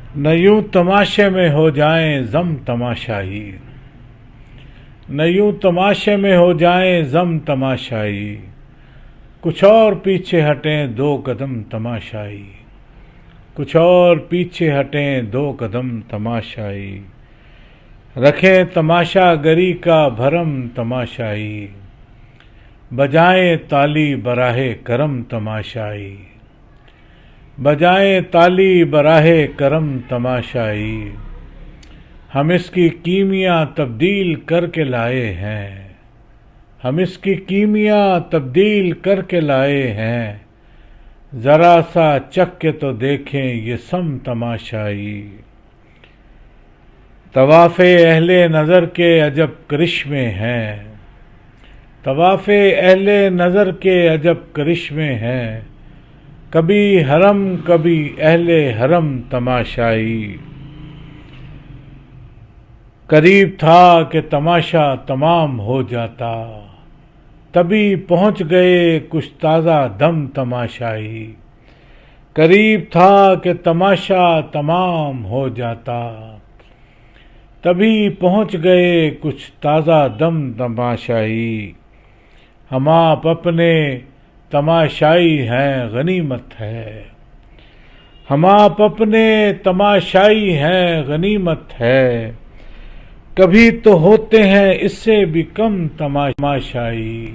न यूं तमाशे में हो जाएं ज़म तमाशाई, न यूं तमाशे में हो जाएं ज़म तमाशाई, कुछ और पीछे हटें दो कदम तमाशाई, कुछ और पीछे हटें दो कदम तमाशाई, रखें तमाशा गरी का भरम तमाशाई, बजाएं ताली बराहे करम तमाशाई, बजाएं ताली बराहे करम तमाशाई, हम इसकी कीमिया तब्दील करके लाए हैं, हम इसकी कीमिया तब्दील करके लाए हैं, जरा सा चख के तो देखें ये सम तमाशाई। तवाफ़े अहले नज़र के अजब करिश्मे हैं, तवाफ़े अहले नज़र के अजब करिश्मे हैं, कभी हरम कभी अहले हरम तमाशाई। करीब था कि तमाशा तमाम हो जाता, तभी पहुंच गए कुछ ताज़ा दम तमाशाई। करीब था कि तमाशा तमाम हो जाता, तभी पहुंच गए कुछ ताज़ा दम तमाशाई। हम आप अपने तमाशाई हैं गनीमत है, हम आप अपने तमाशाई हैं गनीमत है, कभी तो होते हैं इससे भी कम तमाशाई,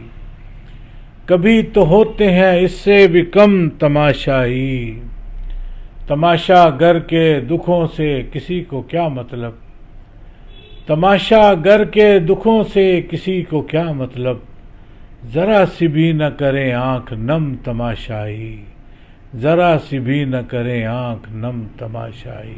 कभी तो होते हैं इससे भी कम तमाशाई। तमाशा गर के दुखों से किसी को क्या मतलब, तमाशा गर के दुखों से किसी को क्या मतलब, जरा सी भी न करें आंख नम तमाशाई, जरा सी भी न करें आंख नम तमाशाई।